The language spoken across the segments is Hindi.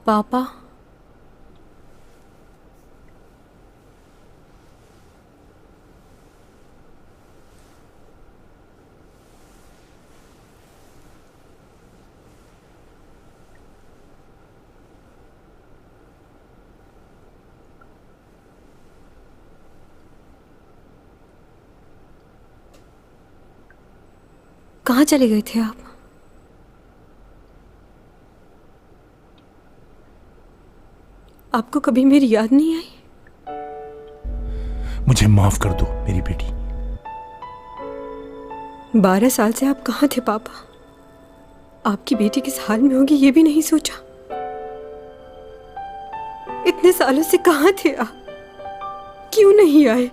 पापा, कहाँ चले गए थे आप? आपको कभी मेरी याद नहीं आई? मुझे माफ कर दो मेरी बेटी। 12 साल से आप कहाँ थे पापा? आपकी बेटी किस हाल में होगी ये भी नहीं सोचा। इतने सालों से कहाँ थे आप? क्यों नहीं आए?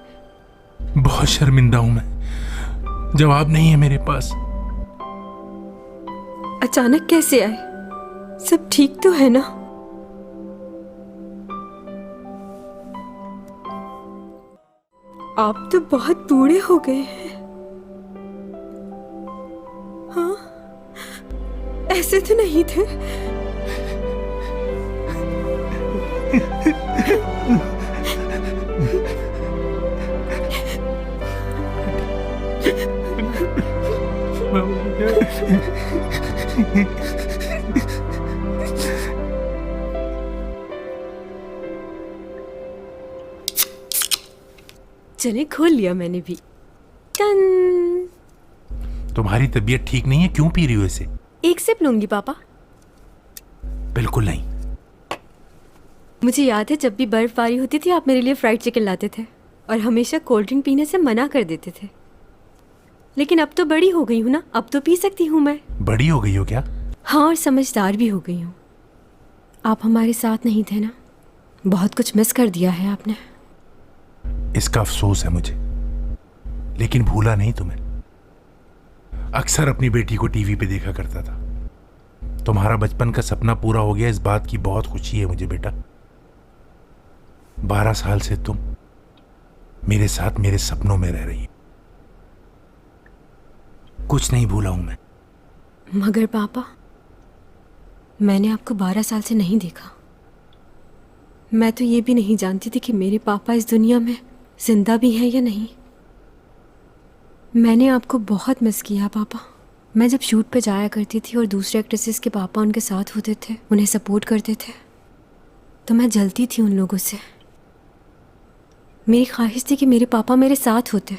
बहुत शर्मिंदा हूं मैं, जवाब नहीं है मेरे पास। अचानक कैसे आए? सब ठीक तो है ना? आप तो बहुत बूढ़े हो गए हैं। हाँ, ऐसे तो नहीं थे। चने खोल लिया मैंने भी। टन। तुम्हारी तबीयत ठीक नहीं है, क्यों पी रही हो इसे? एक सिप लूंगी पापा। बिल्कुल नहीं। मुझे याद है जब भी बर्फबारी होती थी आप मेरे लिए फ्राइड चिकन लाते थे और हमेशा कोल्ड ड्रिंक पीने से मना कर देते थे। लेकिन अब तो बड़ी हो गई हूँ ना, अब तो पी सकती हूँ मैं। बड़ी हो गई हो क्या? हाँ, और समझदार भी हो गई हूँ। आप हमारे साथ नहीं थे ना, बहुत कुछ मिस कर दिया है आपने। इसका अफसोस है मुझे, लेकिन भूला नहीं तुम्हें। अक्सर अपनी बेटी को टीवी पे देखा करता था। तुम्हारा बचपन का सपना पूरा हो गया, इस बात की बहुत खुशी है मुझे बेटा। 12 साल से तुम मेरे साथ मेरे सपनों में रह रही हो। कुछ नहीं भूला हूं मैं। मगर पापा, मैंने आपको 12 साल से नहीं देखा। मैं तो ये भी नहीं जानती थी कि मेरे पापा इस दुनिया में जिंदा भी हैं या नहीं। मैंने आपको बहुत मिस किया पापा। मैं जब शूट पे जाया करती थी और दूसरे एक्ट्रेसेस के पापा उनके साथ होते थे, उन्हें सपोर्ट करते थे, तो मैं जलती थी उन लोगों से। मेरी ख्वाहिश थी कि मेरे पापा मेरे साथ होते,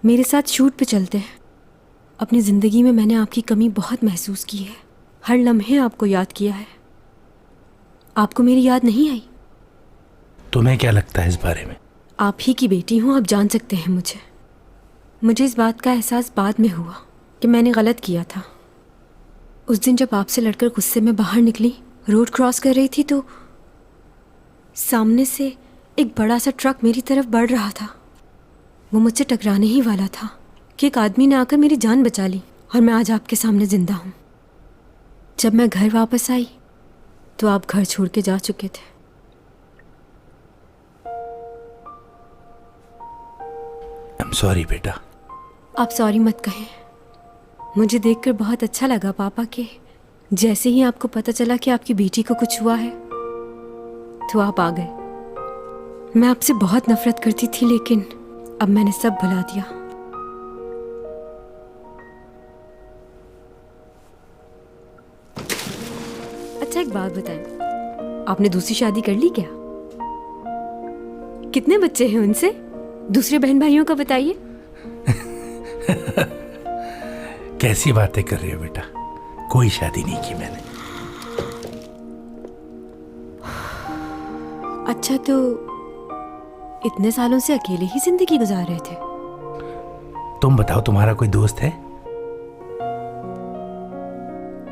मेरे साथ शूट पे चलते। अपनी ज़िंदगी में मैंने आपकी कमी बहुत महसूस की है, हर लम्हे आपको याद किया है। आपको मेरी याद नहीं आई? तुम्हें क्या लगता है इस बारे में? आप ही की बेटी हूँ, आप जान सकते हैं मुझे इस बात का एहसास बाद में हुआ कि मैंने गलत किया था। उस दिन जब आपसे लड़कर गुस्से में बाहर निकली, रोड क्रॉस कर रही थी, तो सामने से एक बड़ा सा ट्रक मेरी तरफ बढ़ रहा था। वो मुझसे टकराने ही वाला था कि एक आदमी ने आकर मेरी जान बचा ली और मैं आज आपके सामने जिंदा हूँ। जब मैं घर वापस आई तो आप घर छोड़ के जा चुके थे। आई एम सॉरी बेटा। आप सॉरी मत कहें। मुझे देखकर बहुत अच्छा लगा पापा के जैसे ही आपको पता चला कि आपकी बेटी को कुछ हुआ है तो आप आ गए। मैं आपसे बहुत नफरत करती थी, लेकिन अब मैंने सब भुला दिया। अच्छा, एक बात बताएं, आपने दूसरी शादी कर ली क्या? कितने बच्चे हैं उनसे? दूसरे बहन भाइयों का बताइए। कैसी बातें कर रही हो बेटा, कोई शादी नहीं की मैंने। अच्छा, तो इतने सालों से अकेले ही जिंदगी गुजार रहे थे? तुम बताओ, तुम्हारा कोई दोस्त है?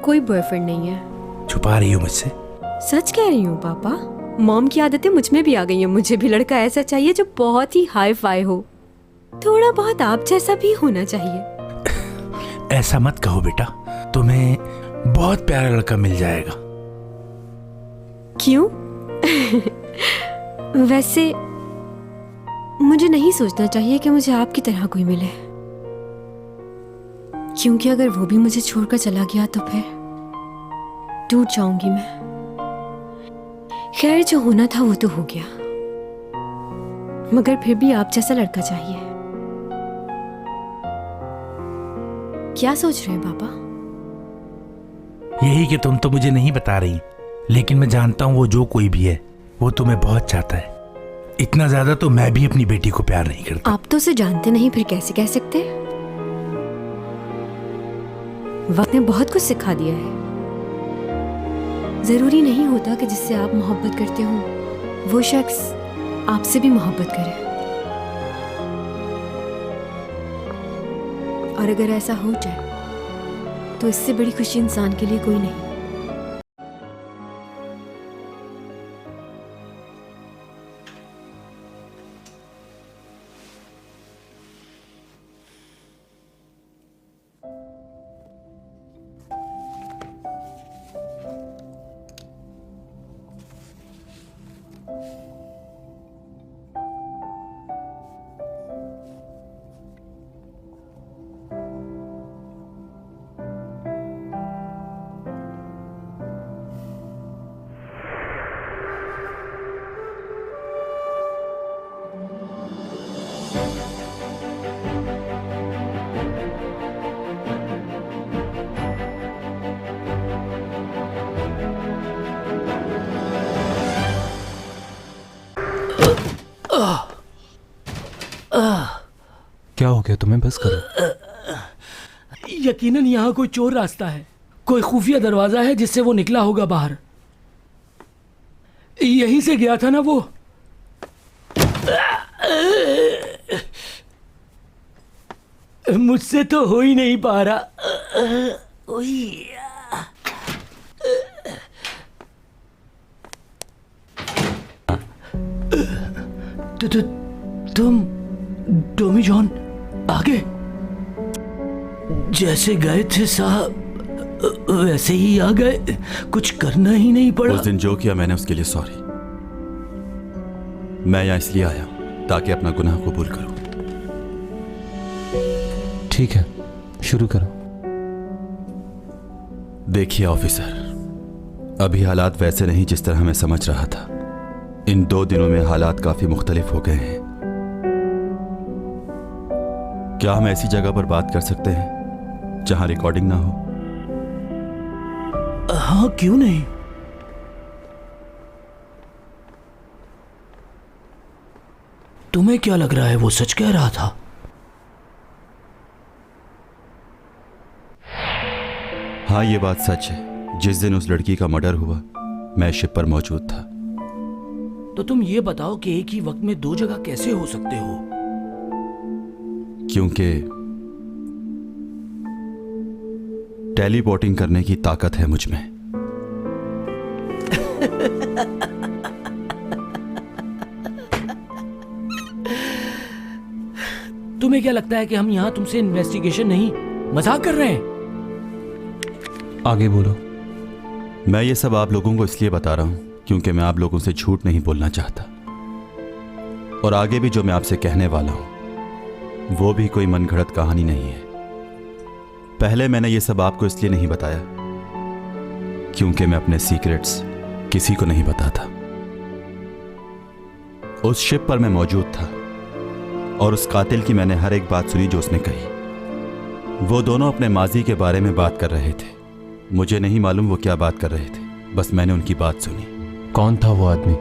कोई बॉयफ्रेंड नहीं है। छुपा रही हो मुझसे? सच कह रही हूँ पापा, मॉम की आदतें मुझ में भी आ गई हैं। मुझे भी लड़का ऐसा चाहिए जो बहुत ही हाई फाई हो, थोड़ा बहुत आप जैसा भी होना चाहिए। ऐसा मत कहो बेटा, तुम्हें बहुत प्यारा लड़का मिल जाएगा। क्यों? वैसे मुझे नहीं सोचना चाहिए कि मुझे आपकी तरह कोई मिले, क्योंकि अगर वो भी मुझे छोड़कर चला गया तो फिर टूट जाऊंगी मैं। खैर, जो होना था वो तो हो गया, मगर फिर भी आप जैसा लड़का चाहिए। क्या सोच रहे हैं पापा? यही कि तुम तो मुझे नहीं बता रही, लेकिन मैं जानता हूं वो जो कोई भी है वो तुम्हें बहुत चाहता है। इतना ज्यादा तो मैं भी अपनी बेटी को प्यार नहीं करता। आप तो उसे जानते नहीं, फिर कैसे कह सकते? वक्त ने बहुत कुछ सिखा दिया है। जरूरी नहीं होता कि जिससे आप मोहब्बत करते हो वो शख्स आपसे भी मोहब्बत करे। और अगर ऐसा हो जाए तो इससे बड़ी खुशी इंसान के लिए कोई नहीं। क्या हो गया तुम्हें? बस करो। यकीनन यहाँ कोई चोर रास्ता है, कोई खुफिया दरवाजा है जिससे वो निकला होगा बाहर। यहीं से गया था ना वो। मुझसे तो हो ही नहीं पा रहा। तुम टॉमी जॉन आगे जैसे गए थे साहब वैसे ही आ गए, कुछ करना ही नहीं पड़ा। उस दिन जो किया मैंने उसके लिए सॉरी। मैं यहाँ इसलिए आया ताकि अपना गुनाह कबूल करूं। ठीक है, शुरू करो। देखिए ऑफिसर, अभी हालात वैसे नहीं जिस तरह मैं समझ रहा था। इन 2 दिनों में हालात काफी मुख्तलिफ हो गए हैं। क्या हम ऐसी जगह पर बात कर सकते हैं जहां रिकॉर्डिंग ना हो? हाँ, क्यों नहीं। तुम्हें क्या लग रहा है वो सच कह रहा था? हाँ, ये बात सच है। जिस दिन उस लड़की का मर्डर हुआ मैं शिप पर मौजूद था। तो तुम ये बताओ कि एक ही वक्त में 2 जगह कैसे हो सकते हो? क्योंकि टेलीपोर्टिंग करने की ताकत है मुझ में। तुम्हें क्या लगता है कि हम यहां तुमसे इन्वेस्टिगेशन नहीं, मजाक कर रहे हैं? आगे बोलो। मैं ये सब आप लोगों को इसलिए बता रहा हूं क्योंकि मैं आप लोगों से झूठ नहीं बोलना चाहता। और आगे भी जो मैं आपसे कहने वाला हूं वो भी कोई मनगढ़ंत कहानी नहीं है। पहले मैंने ये सब आपको इसलिए नहीं बताया क्योंकि मैं अपने सीक्रेट्स किसी को नहीं बताता। उस शिप पर मैं मौजूद था और उस कातिल की मैंने हर एक बात सुनी जो उसने कही। वो दोनों अपने माजी के बारे में बात कर रहे थे। मुझे नहीं मालूम वो क्या बात कर रहे थे, बस मैंने उनकी बात सुनी। कौन था वो आदमी?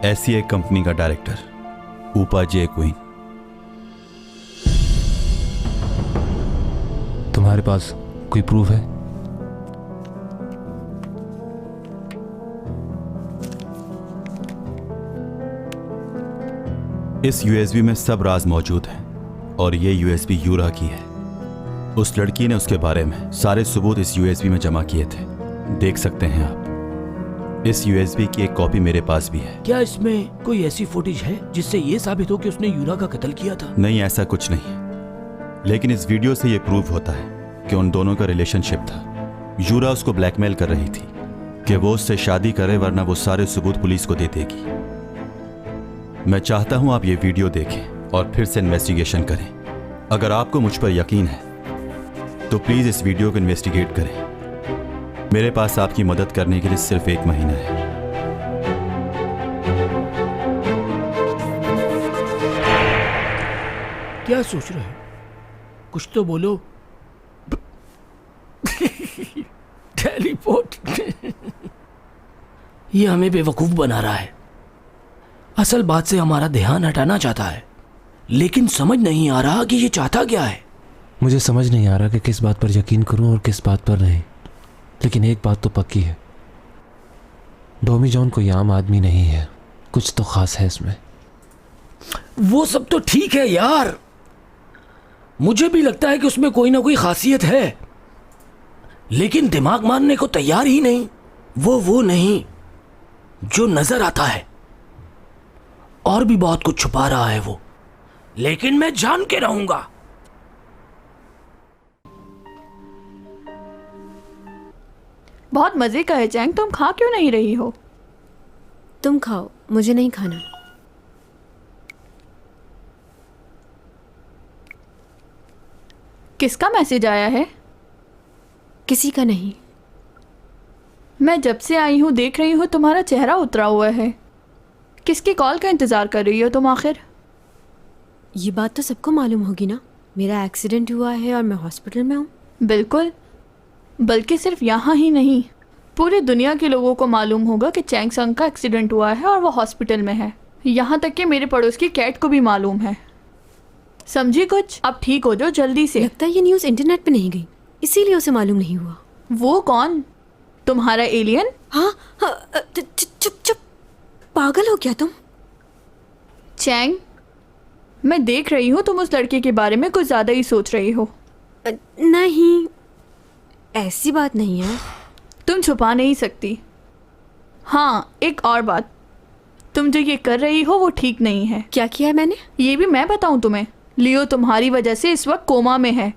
ऐसी एक कंपनी का डायरेक्टर, ऊपा जे क्वीन। तुम्हारे पास कोई प्रूफ है? इस यूएसबी में सब राज मौजूद हैं और ये यूएसबी यूरा की है। उस लड़की ने उसके बारे में सारे सबूत इस यूएसबी में जमा किए थे। देख सकते हैं आप। इस यूएसबी की एक कॉपी मेरे पास भी है। क्या इसमें कोई ऐसी फुटेज है जिससे ये साबित हो कि उसने यूरा का कत्ल किया था? नहीं, ऐसा कुछ नहीं है, लेकिन इस वीडियो से ये प्रूव होता है कि उन दोनों का रिलेशनशिप था। यूरा उसको ब्लैकमेल कर रही थी कि वो उससे शादी करे वरना वो सारे सबूत पुलिस को दे देगी। मैं चाहता हूं आप ये वीडियो देखें और फिर से इन्वेस्टिगेशन करें। अगर आपको मुझ पर यकीन है तो प्लीज इस वीडियो को इन्वेस्टिगेट करें। मेरे पास आपकी मदद करने के लिए सिर्फ 1 महीना है। क्या सोच रहे हो? कुछ तो बोलो। टेलीपोर्ट। ये हमें बेवकूफ बना रहा है। असल बात से हमारा ध्यान हटाना चाहता है, लेकिन समझ नहीं आ रहा कि ये चाहता क्या है। मुझे समझ नहीं आ रहा कि किस बात पर यकीन करूं और किस बात पर नहीं, लेकिन एक बात तो पक्की है, डोमी जॉन कोई आम आदमी नहीं है, कुछ तो खास है इसमें। वो सब तो ठीक है यार, मुझे भी लगता है कि उसमें कोई ना कोई खासियत है, लेकिन दिमाग मानने को तैयार ही नहीं। वो नहीं जो नजर आता है, और भी बहुत कुछ छुपा रहा है वो, लेकिन मैं जान के रहूंगा। बहुत मजे का है चैंग, तुम खा क्यों नहीं रही हो? तुम खाओ, मुझे नहीं खाना। किसका मैसेज आया है? किसी का नहीं। मैं जब से आई हूँ देख रही हूँ तुम्हारा चेहरा उतरा हुआ है। किसकी कॉल का इंतज़ार कर रही हो तुम आखिर? ये बात तो सबको मालूम होगी ना, मेरा एक्सीडेंट हुआ है और मैं हॉस्पिटल में हूँ। बिल्कुल, बल्कि सिर्फ यहाँ ही नहीं, पूरी दुनिया के लोगों को मालूम होगा कि चैंग संग का एक्सीडेंट हुआ है और वो हॉस्पिटल में है। यहाँ तक कि मेरे पड़ोस की कैट को भी मालूम है। समझी कुछ? अब ठीक हो जाओ जल्दी से। लगता है ये न्यूज़ इंटरनेट पे नहीं गई, इसीलिए उसे मालूम नहीं हुआ। वो कौन? तुम्हारा एलियन? हाँ हाँ, चुप चुप, पागल हो क्या तुम? चैंग, मैं देख रही हूँ तुम उस लड़के के बारे में कुछ ज़्यादा ही सोच रही हो। नहीं, ऐसी बात नहीं है। तुम छुपा नहीं सकती। हाँ, एक और बात, तुम जो ये कर रही हो वो ठीक नहीं है। क्या किया है मैंने? ये भी मैं बताऊं तुम्हें? लियो तुम्हारी वजह से इस वक्त कोमा में है।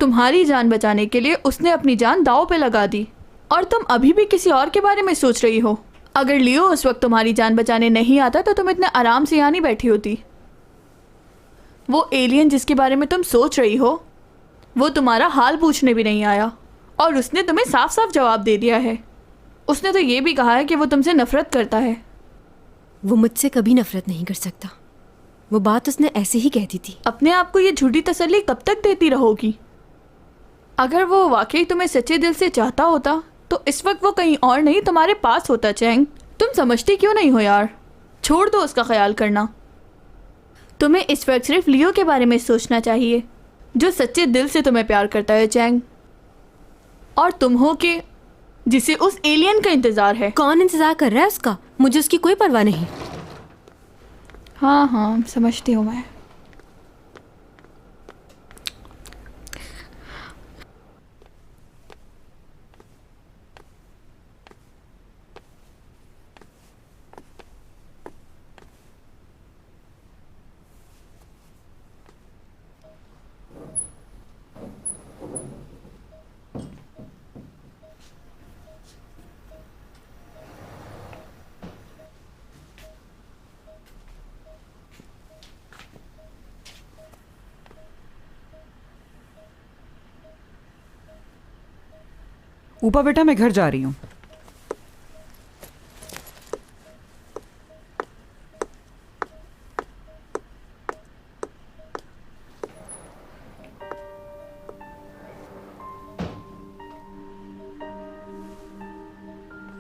तुम्हारी जान बचाने के लिए उसने अपनी जान दांव पे लगा दी, और तुम अभी भी किसी और के बारे में सोच रही हो। अगर लियो उस वक्त तुम्हारी जान बचाने नहीं आता तो तुम इतने आराम से यहाँ नहीं बैठी होती। वो एलियन जिसके बारे में तुम सोच रही हो, वो तुम्हारा हाल पूछने भी नहीं आया, और उसने तुम्हें साफ साफ जवाब दे दिया है। उसने तो ये भी कहा है कि वो तुमसे नफरत करता है। वो मुझसे कभी नफरत नहीं कर सकता, वो बात उसने ऐसे ही कह दी थी। अपने आप को ये झूठी तसल्ली कब तक देती रहोगी? अगर वो वाकई तुम्हें सच्चे दिल से चाहता होता तो इस वक्त वो कहीं और नहीं तुम्हारे पास होता। चैंग, तुम समझती क्यों नहीं हो यार? छोड़ दो उसका ख्याल करना। तुम्हें इस वक्त सिर्फ लियो के बारे में सोचना चाहिए, जो सच्चे दिल से तुम्हें प्यार करता है चैंग, और तुम हो के जिसे उस एलियन का इंतजार है। कौन इंतजार कर रहा है उसका? मुझे उसकी कोई परवाह नहीं। हाँ हाँ, समझती हूँ मैं। ऊपर बेटा, मैं घर जा रही हूँ।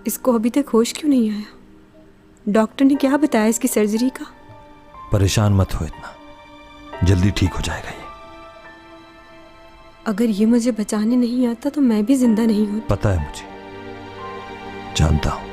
इसको अभी तक होश क्यों नहीं आया? डॉक्टर ने क्या बताया इसकी सर्जरी का? परेशान मत हो इतना, जल्दी ठीक हो जाएगा ये। अगर ये मुझे बचाने नहीं आता तो मैं भी जिंदा नहीं हूँ। पता है मुझे, जानता हूं।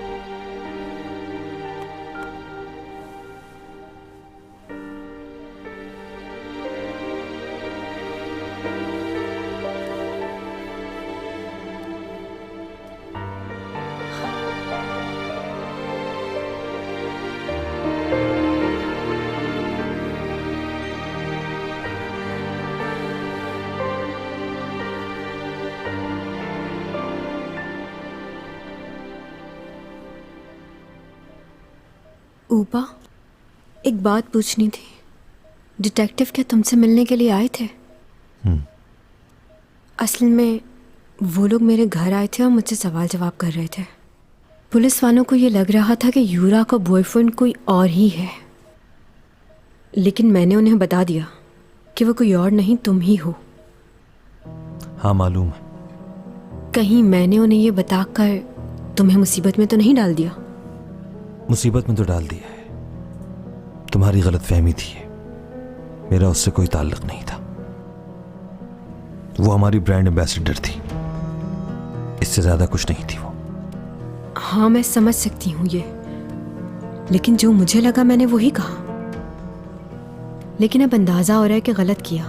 ऊपा, एक बात पूछनी थी। डिटेक्टिव क्या तुमसे मिलने के लिए आए थे? असल में वो लोग मेरे घर आए थे और मुझसे सवाल जवाब कर रहे थे। पुलिस वालों को ये लग रहा था कि यूरा का बॉयफ्रेंड कोई और ही है, लेकिन मैंने उन्हें बता दिया कि वो कोई और नहीं, तुम ही हो। हाँ मालूम है। कहीं मैंने उन्हें ये बताकर तुम्हें मुसीबत में तो नहीं डाल दिया? मुसीबत में तो डाल दिया है, तुम्हारी गलतफहमी थी। मेरा उससे कोई ताल्लुक नहीं था। वो हमारी ब्रांड एम्बेसडर थी, इससे ज्यादा कुछ नहीं थी वो। हाँ मैं समझ सकती हूँ ये, लेकिन जो मुझे लगा मैंने वही कहा। लेकिन अब अंदाजा हो रहा है कि गलत किया।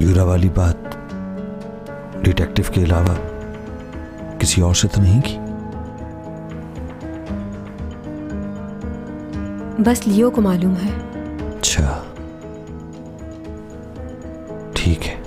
यूरा वाली बात डिटेक्टिव के अलावा किसी और से तो नहीं की? बस लियो को मालूम है। अच्छा ठीक है।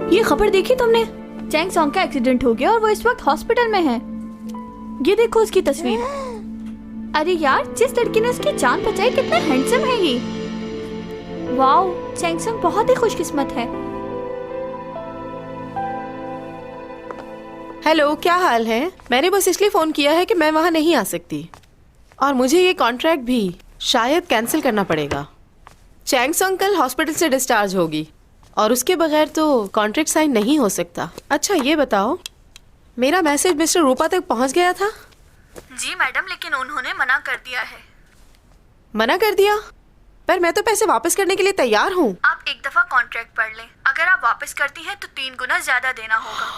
ये खबर देखी तुमने? चैंग सॉन्ग का एक्सीडेंट हो गया और वो इस वक्त हॉस्पिटल में है। ये देखो उसकी तस्वीर। अरे यार, जिस लड़की ने उसकी जान बचाई कितना हैंडसम है ये। वाओ, चैंग सॉन्ग बहुत ही खुशकिस्मत है। हेलो, क्या हाल है? मैंने बस इसलिए फ़ोन किया है कि मैं वहाँ नहीं आ सकती और मुझे ये कॉन्ट्रैक्ट भी शायद कैंसिल करना पड़ेगा। चैंग सॉन्ग कल हॉस्पिटल से डिस्चार्ज होगी और उसके बगैर तो कॉन्ट्रैक्ट साइन नहीं हो सकता। अच्छा ये बताओ, मेरा मैसेज मिस्टर रूपा तक पहुँच गया था? जी मैडम, लेकिन उन्होंने मना कर दिया है। मना कर दिया? पर मैं तो पैसे वापस करने के लिए तैयार हूँ। आप एक दफा कॉन्ट्रैक्ट पढ़ लें, अगर आप वापस करती हैं तो 3 गुना ज्यादा देना होगा।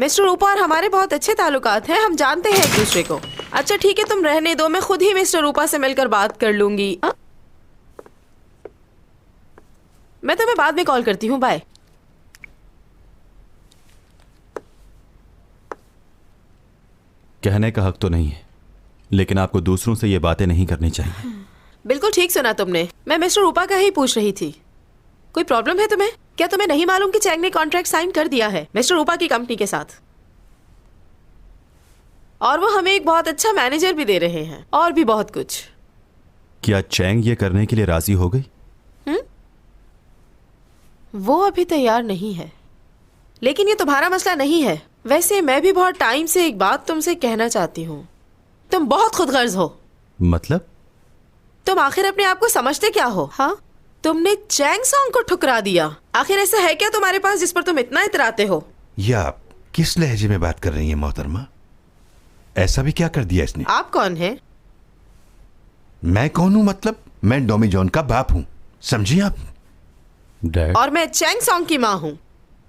मिस्टर रूपा और हमारे बहुत अच्छे ताल्लुकात हैं, हम जानते हैं एक दूसरे को। अच्छा ठीक है, तुम रहने दो, मैं खुद ही मिस्टर रूपा से मिलकर बात कर लूंगी। मैं तुम्हें बाद में कॉल करती हूँ, बाय। कहने का हक तो नहीं है, लेकिन आपको दूसरों से ये बातें नहीं करनी चाहिए। बिल्कुल ठीक सुना तुमने, मैं मिस्टर रूपा का ही पूछ रही थी। कोई प्रॉब्लम है तुम्हें? क्या तुम्हें नहीं मालूम कि चैंग ने कॉन्ट्रैक्ट साइन कर दिया है मिस्टर रूपा की कंपनी के साथ, और वो हमें एक बहुत अच्छा मैनेजर भी दे रहे हैं और भी बहुत कुछ। क्या चैंग ये करने के लिए राजी हो गई? वो अभी तैयार नहीं है, लेकिन ये तुम्हारा मसला नहीं है। वैसे मैं भी बहुत टाइम से एक बात तुमसे कहना चाहती हूँ। तुम बहुत खुदगर्ज हो। मतलब? तुम आखिर अपने आप को समझते क्या हो? हाँ, तुमने चैंग सॉन्ग को ठुकरा दिया। आखिर ऐसा है क्या तुम्हारे पास जिस पर तुम इतना इतराते हो? ये आप किस लहजे में बात कर रही हैं मोहतरमा? ऐसा भी क्या कर दिया इसने? आप कौन हैं? मैं कौन हूं? मतलब मैं डोमी जॉन का बाप हूं, समझिए आप। डैड? और मैं चैंग सॉन्ग की माँ हूँ,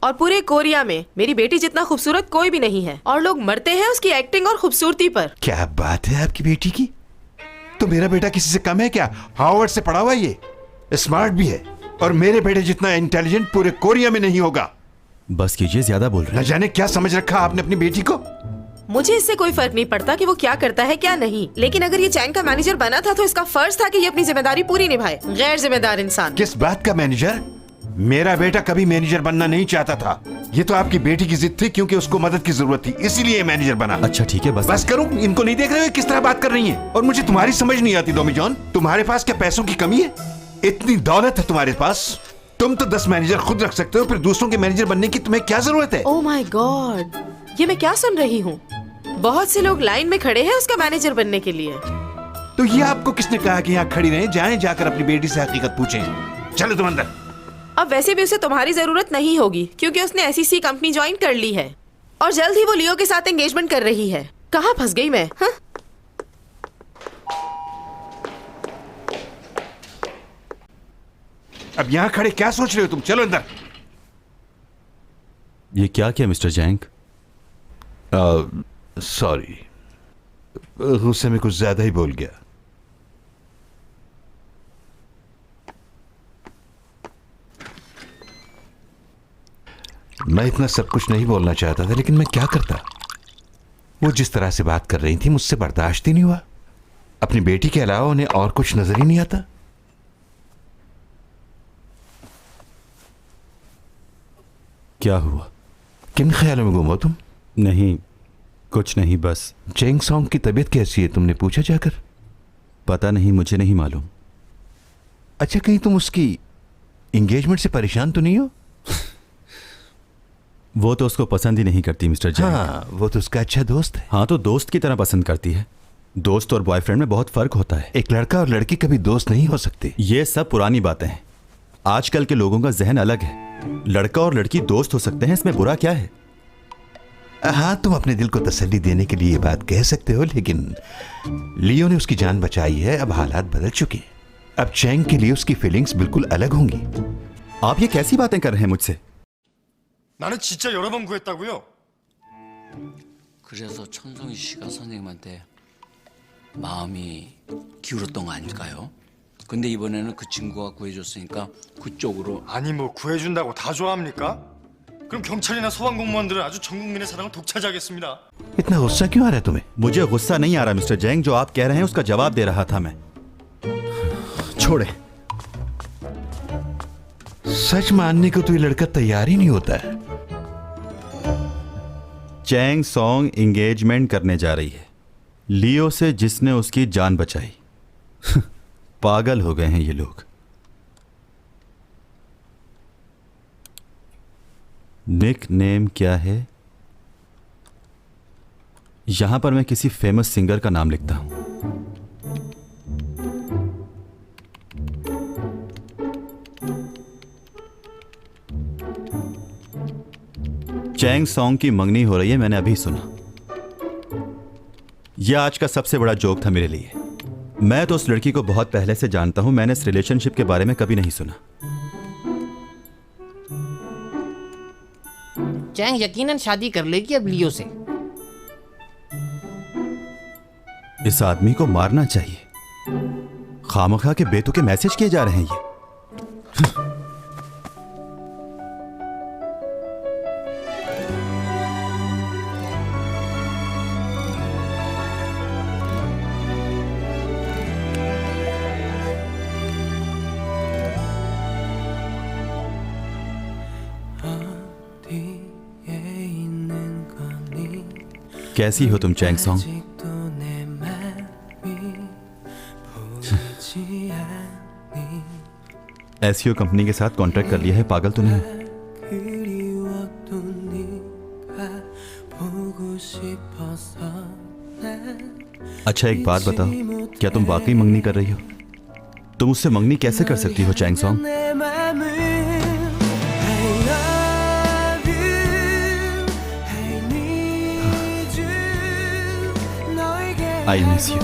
और पूरे कोरिया में मेरी बेटी जितना खूबसूरत कोई भी नहीं है, और लोग मरते हैं उसकी एक्टिंग और खूबसूरती पर। क्या बात है आपकी बेटी की? तो मेरा बेटा किसी से कम है क्या? हार्वर्ड से पढ़ा हुआ, ये स्मार्ट भी है, और मेरे बेटे जितना इंटेलिजेंट पूरे कोरिया में नहीं होगा। बस कीजिए, ज्यादा बोल रहे न हैं। जाने क्या समझ रखा आपने अपनी बेटी को। मुझे इससे कोई फर्क नहीं पड़ता कि वो क्या करता है क्या नहीं, लेकिन अगर ये चैंग का मैनेजर बना था तो इसका फर्ज था कि ये अपनी जिम्मेदारी पूरी निभाए। गैर जिम्मेदार इंसान। किस बात का मैनेजर? मेरा बेटा कभी मैनेजर बनना नहीं चाहता था। ये तो आपकी बेटी की जिद थी, क्योंकि उसको मदद की जरूरत थी, इसीलिए मैनेजर बना। अच्छा ठीक है, बस करूं? इनको नहीं देख रहे हो किस तरह बात कर रही हैं? और मुझे तुम्हारी समझ नहीं आती डोमी जॉन। तुम्हारे पास क्या पैसों की कमी है? इतनी दौलत है तुम्हारे पास, तुम तो 10 मैनेजर खुद रख सकते हो, फिर दूसरों के मैनेजर बनने की तुम्हें क्या जरूरत है? ओह माय गॉड, ये मैं क्या सुन रही हूँ? बहुत से लोग लाइन में खड़े हैं उसका मैनेजर बनने के लिए। तो ये आपको किसने कहा कि यहाँ खड़ी रहें? जाएं, जाकर अपनी बेटी से हकीकत पूछें। चलो तुम अंदर। अब वैसे भी उसे तुम्हारी जरूरत नहीं होगी, क्योंकि उसने एसईसी कंपनी ज्वाइन कर ली है और जल्द ही वो लियो के साथ एंगेजमेंट कर रही है। कहाँ फंस गई मैं? हाँ? अब यहाँ खड़े क्या सोच रहे हो तुम? चलो अंदर। ये क्या किया मिस्टर जैंग? सॉरी, गुस्से में कुछ ज्यादा ही बोल गया। मैं इतना सब कुछ नहीं बोलना चाहता था, लेकिन मैं क्या करता। वो जिस तरह से बात कर रही थी मुझसे बर्दाश्त ही नहीं हुआ। अपनी बेटी के अलावा उन्हें और कुछ नजर ही नहीं आता। क्या हुआ? किन ख्यालों में गुम हो तुम? नहीं, कुछ नहीं, बस। चेंग सॉन्ग की तबीयत कैसी है? तुमने पूछा जाकर? पता नहीं, मुझे नहीं मालूम। अच्छा, कहीं तुम उसकी एंगेजमेंट से परेशान तो नहीं हो? वो तो उसको पसंद ही नहीं करती मिस्टर जैंग। हाँ, वो तो उसका अच्छा दोस्त है। हाँ, तो दोस्त की तरह पसंद करती है। दोस्त और बॉयफ्रेंड में बहुत फर्क होता है। एक लड़का और लड़की कभी दोस्त नहीं हो सकते। ये सब पुरानी बातें हैं। आजकल के लोगों का जहन अलग है। लड़का और लड़की दोस्त हो सकते हैं, इसमें बुरा क्या है? हाँ, तुम अपने दिल को तसल्ली देने के लिए ये बात कह सकते हो, लेकिन लियो ने उसकी जान बचाई है। अब हालात बदल चुके हैं। अब चैंग के लिए उसकी फीलिंग्स बिल्कुल अलग होंगी। आप ये कैसी बातें कर रहे हैं मुझसे? 나는 진짜 여러 번 구했다고요? 그래서 천성희 씨가 선생님한테 마음이 기울었던 거 아닐까요? 근데 이번에는 그 친구가 구해줬으니까 그쪽으로. 아니 뭐 구해준다고 다 좋아합니까? 그럼 경찰이나 소방 공무원들은 아주 전 국민의 사랑을 독차지하겠습니다. इतना गुस्सा क्यों आ रहा है तुम्हें? मुझे गुस्सा नहीं आ रहा मिस्टर जैंग। जो आप कह रहे हैं उसका जवाब दे रहा था मैं। छोड़े। सच मानने को तो ये लड़का तैयार ही नहीं होता है। चैंग सॉन्ग एंगेजमेंट करने जा रही है लियो से, जिसने उसकी जान बचाई। पागल हो गए हैं ये लोग। निक नेम क्या है? यहां पर मैं किसी फेमस सिंगर का नाम लिखता हूं। चैंग सॉन्ग की मंगनी हो रही है, मैंने अभी सुना। यह आज का सबसे बड़ा जोक था मेरे लिए। मैं तो उस लड़की को बहुत पहले से जानता हूं। मैंने इस रिलेशनशिप के बारे में कभी नहीं सुना। चैंग यकीनन शादी कर लेगी अब लियो से। इस आदमी को मारना चाहिए। खामखा के बेतुके मैसेज किए जा रहे हैं ये। कैसी हो तुम चैंग सॉन्ग? एसईओ कंपनी के साथ कॉन्ट्रैक्ट कर लिया है, पागल तो नहीं? अच्छा एक बात बताओ, क्या तुम वाकई मंगनी कर रही हो? तुम उससे मंगनी कैसे कर सकती हो Chang Song? I miss you.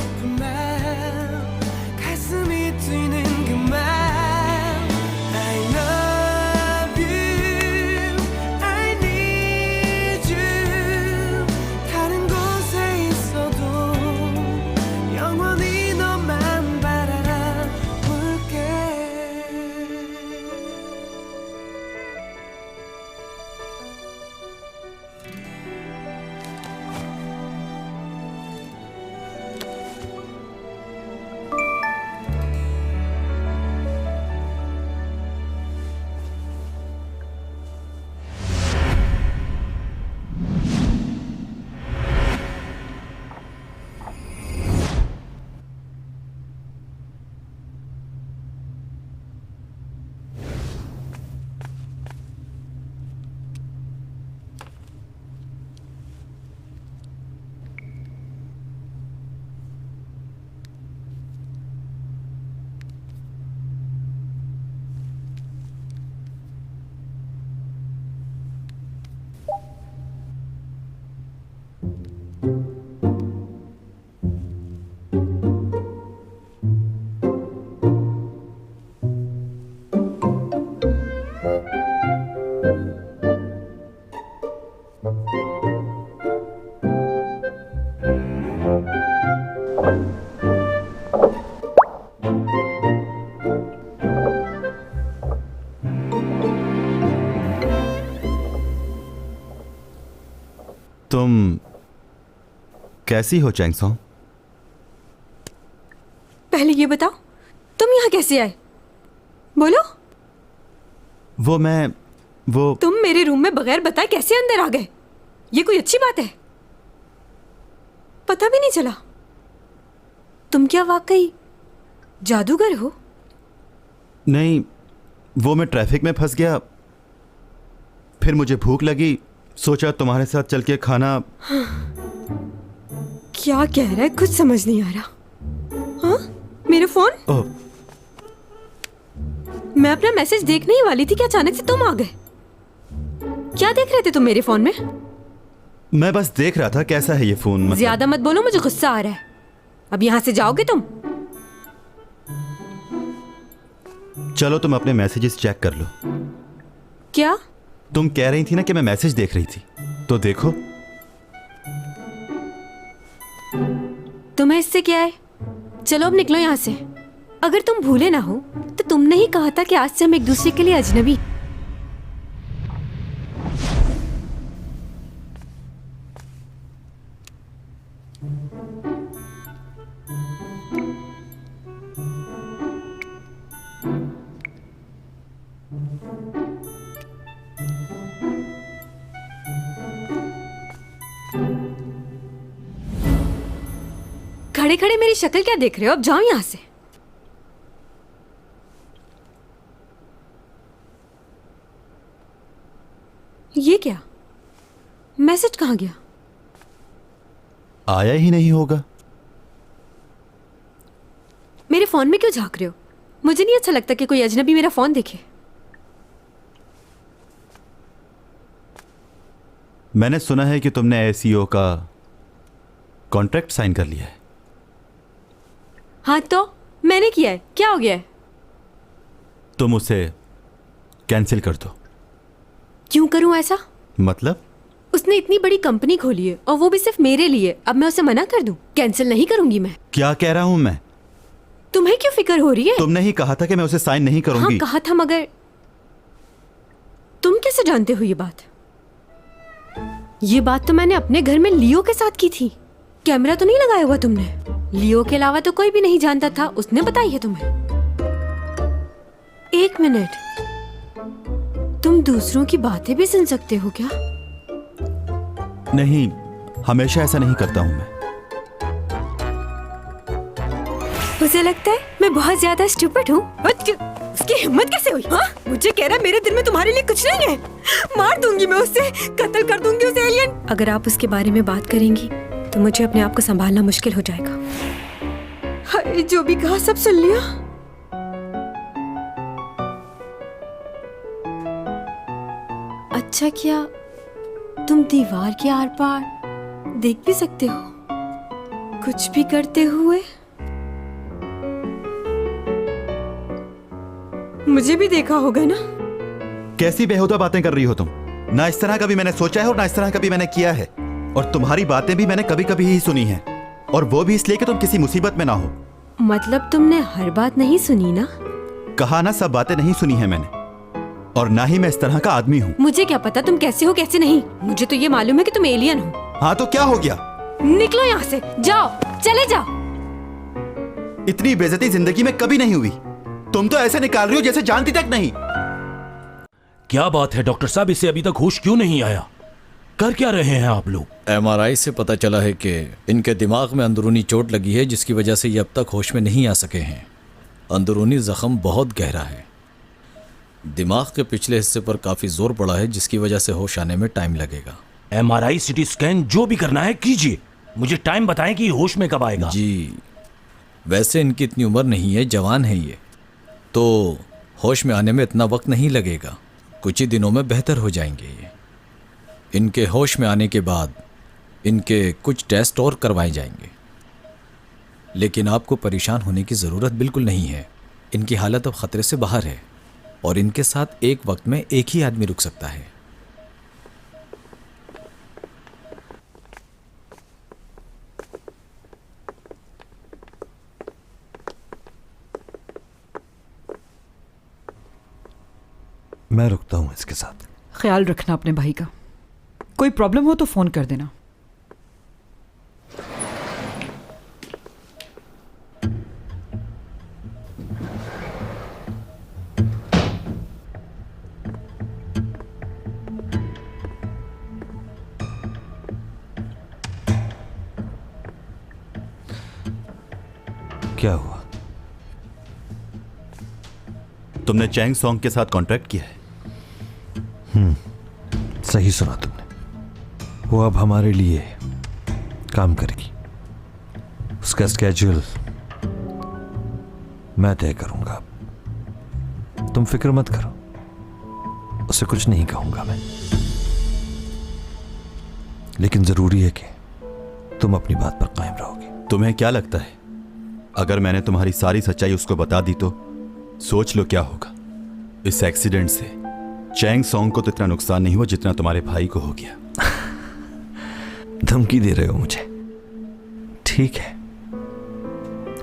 तुम कैसी हो चैंगसोंग? पहले ये बताओ तुम यहाँ कैसे आए? बोलो। वो तुम मेरे रूम में बगैर बताए कैसे अंदर आ गए? ये कोई अच्छी बात है? पता भी नहीं चला। तुम क्या वाकई जादूगर हो? नहीं, वो मैं ट्रैफिक में फंस गया, फिर मुझे भूख लगी, सोचा तुम्हारे साथ चल के खाना। क्या कह रहा है कुछ समझ नहीं आ रहा। हाँ, मेरा फोन? ओह, मैं अपना मैसेज देखने ही वाली थी कि अचानक से तुम आ गए। क्या देख रहे थे तुम मेरे फोन में? मैं बस देख रहा था कैसा है ये फोन। मतलब ज्यादा मत बोलो, मुझे गुस्सा आ रहा है। अब यहाँ से जाओगे तुम? चलो तुम अपने मैसेजेस चेक कर लो। क्या? तुम कह रही थी ना कि मैं मैसेज देख रही थी, तो देखो। तुम्हें इससे क्या है? चलो अब निकलो यहाँ से। अगर तुम भूले ना हो तो तुमने ही कहा था कि आज से हम एक दूसरे के लिए अजनबी। खड़े खड़े मेरी शक्ल क्या देख रहे हो? अब जाओ यहां से। ये क्या? मैसेज कहां गया? आया ही नहीं होगा। मेरे फोन में क्यों झांक रहे हो? मुझे नहीं अच्छा लगता कि कोई अजनबी मेरा फोन देखे। मैंने सुना है कि तुमने एसईओ का कॉन्ट्रैक्ट साइन कर लिया है। हाँ तो मैंने किया है, क्या हो गया है? तुम उसे कैंसिल कर दो। क्यों करूं ऐसा? मतलब? उसने इतनी बड़ी कंपनी खोली है और वो भी सिर्फ मेरे लिए। अब मैं उसे मना कर दूं? कैंसिल नहीं करूंगी मैं। क्या कह रहा हूं मैं? तुम्हें क्यों फिक्र हो रही है? तुमने ही कहा था कि मैं उसे साइन नहीं करूंगी। हाँ कहा था, मगर तुम कैसे जानते हो ये बात? ये बात तो मैंने अपने घर में लियो के साथ की थी। कैमरा तो नहीं लगाया हुआ तुमने? लियो के अलावा तो कोई भी नहीं जानता था, उसने बताई है तुम्हें। एक मिनट, तुम दूसरों की बातें भी सुन सकते हो क्या? नहीं, हमेशा ऐसा नहीं करता हूं मैं। मुझे लगता है मैं बहुत ज्यादा स्टूपिड हूँ। उसकी हिम्मत कैसे हुई? हाँ? मुझे कह रहा है मेरे दिल में तुम्हारे लिए कुछ नहीं है। मार दूंगी मैं उसे, कत्ल कर दूंगी उसे एलियन। अगर आप उसके बारे में बात करेंगी तो मुझे अपने आप को संभालना मुश्किल हो जाएगा। हाय, जो भी कहा सब सुन लिया। अच्छा, क्या तुम दीवार के आर पार देख भी सकते हो कुछ भी करते हुए? मुझे भी देखा होगा ना? कैसी बेहुदा बातें कर रही हो तुम? ना इस तरह कभी मैंने सोचा है और ना इस तरह कभी मैंने किया है। और तुम्हारी बातें भी मैंने कभी कभी ही सुनी हैं, और वो भी इसलिए कि तुम किसी मुसीबत में ना हो। मतलब तुमने हर बात नहीं सुनी ना? कहा ना, सब बातें नहीं सुनी है मैंने, और ना ही मैं इस तरह का आदमी हूँ। मुझे क्या पता तुम कैसे हो कैसे नहीं। मुझे तो ये मालूम है कि तुम एलियन हो। हाँ तो क्या हो गया? निकलो यहाँ से, जाओ, चले जाओ। इतनी बेइज्जती जिंदगी में कभी नहीं हुई। तुम तो ऐसे निकाल रही हो जैसे जानती तक नहीं। क्या बात है डॉक्टर साहब, इसे अभी तक होश क्यों नहीं आया? कर क्या रहे हैं आप लोग? एमआरआई से पता चला है कि इनके दिमाग में अंदरूनी चोट लगी है, जिसकी वजह से ये अब तक होश में नहीं आ सके हैं। अंदरूनी जख्म बहुत गहरा है, दिमाग के पिछले हिस्से पर काफ़ी जोर पड़ा है, जिसकी वजह से होश आने में टाइम लगेगा। एमआरआई, सीटी स्कैन, जो भी करना है कीजिए। मुझे टाइम बताएं कि होश में कब आएगा। जी, वैसे इनकी इतनी उम्र नहीं है, जवान है ये, तो होश में आने में इतना वक्त नहीं लगेगा। कुछ ही दिनों में बेहतर हो जाएंगे ये। इनके होश में आने के बाद इनके कुछ टेस्ट और करवाए जाएंगे, लेकिन आपको परेशान होने की ज़रूरत बिल्कुल नहीं है। इनकी हालत अब ख़तरे से बाहर है और इनके साथ एक वक्त में एक ही आदमी रुक सकता है। मैं रुकता हूँ इसके साथ। ख्याल रखना अपने भाई का। कोई प्रॉब्लम हो तो फोन कर देना। क्या हुआ? तुमने चैंग सॉन्ग के साथ कॉन्ट्रैक्ट किया है। सही सुना तुमने। वो अब हमारे लिए काम करेगी। उसका स्केड्यूल मैं तय करूंगा। तुम फिक्र मत करो, उसे कुछ नहीं कहूंगा मैं। लेकिन जरूरी है कि तुम अपनी बात पर कायम रहोगे। तुम्हें क्या लगता है अगर मैंने तुम्हारी सारी सच्चाई उसको बता दी तो? सोच लो क्या होगा। इस एक्सीडेंट से चैंग सॉन्ग को तो इतना नुकसान नहीं हुआ जितना तुम्हारे भाई को हो गया। धमकी दे रहे हो मुझे? ठीक है,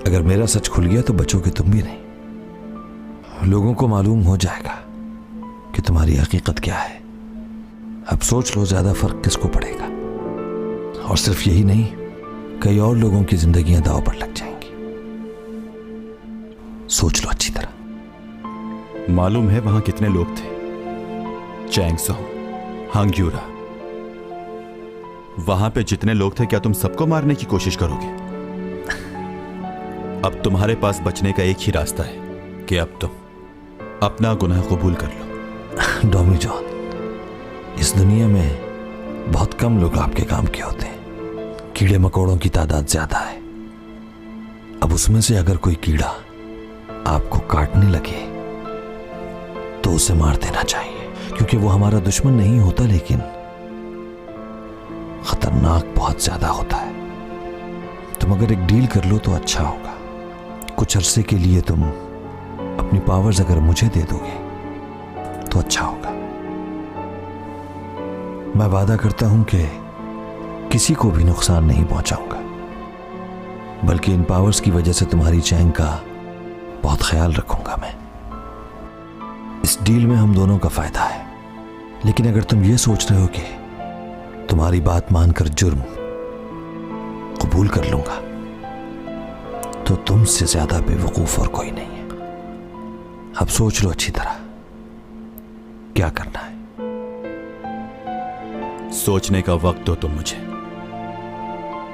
अगर मेरा सच खुल गया तो बचोगे तुम भी नहीं। लोगों को मालूम हो जाएगा कि तुम्हारी हकीकत क्या है। अब सोच लो ज्यादा फर्क किसको पड़ेगा। और सिर्फ यही नहीं, कई और लोगों की जिंदगियां दांव पर लग जाएंगी। सोच लो अच्छी तरह। मालूम है वहां कितने लोग थे? चैंग सॉन्ग, हांग्यूरा, वहां पे जितने लोग थे क्या तुम सबको मारने की कोशिश करोगे? अब तुम्हारे पास बचने का एक ही रास्ता है कि अब तुम अपना गुनाह कबूल कर लो। डॉमी जॉन, इस दुनिया में बहुत कम लोग आपके काम के होते हैं। कीड़े मकोड़ों की तादाद ज्यादा है। अब उसमें से अगर कोई कीड़ा आपको काटने लगे तो उसे मार देना चाहिए, क्योंकि वो हमारा दुश्मन नहीं होता लेकिन खतरनाक बहुत ज्यादा होता है। तुम अगर एक डील कर लो तो अच्छा होगा। कुछ अरसे के लिए तुम अपनी पावर्स अगर मुझे दे दोगे तो अच्छा होगा। मैं वादा करता हूं कि किसी को भी नुकसान नहीं पहुंचाऊंगा, बल्कि इन पावर्स की वजह से तुम्हारी चैंग का बहुत ख्याल रखूंगा मैं। इस डील में हम दोनों का फायदा है। लेकिन अगर तुम ये सोच रहे हो कि तुम्हारी बात मानकर जुर्म कबूल कर लूंगा तो तुमसे ज्यादा बेवकूफ और कोई नहीं है। अब सोच लो अच्छी तरह क्या करना है। सोचने का वक्त दो तुम मुझे,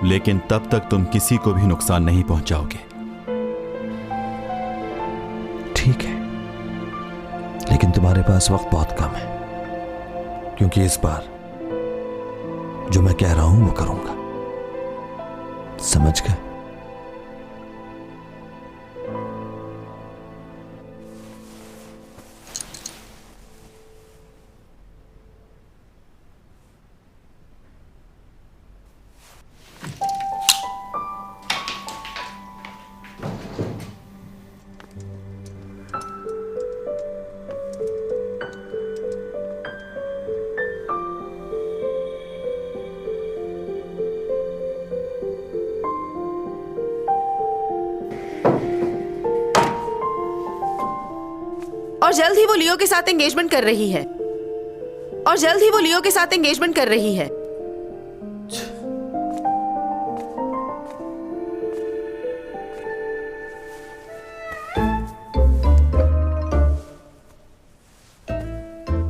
लेकिन तब तक तुम किसी को भी नुकसान नहीं पहुंचाओगे। ठीक है, लेकिन तुम्हारे पास वक्त बहुत कम है, क्योंकि इस बार जो मैं कह रहा हूं वो करूंगा। समझ गए? और जल्द ही वो लियो के साथ एंगेजमेंट कर रही है। और जल्द ही वो लियो के साथ एंगेजमेंट कर रही है।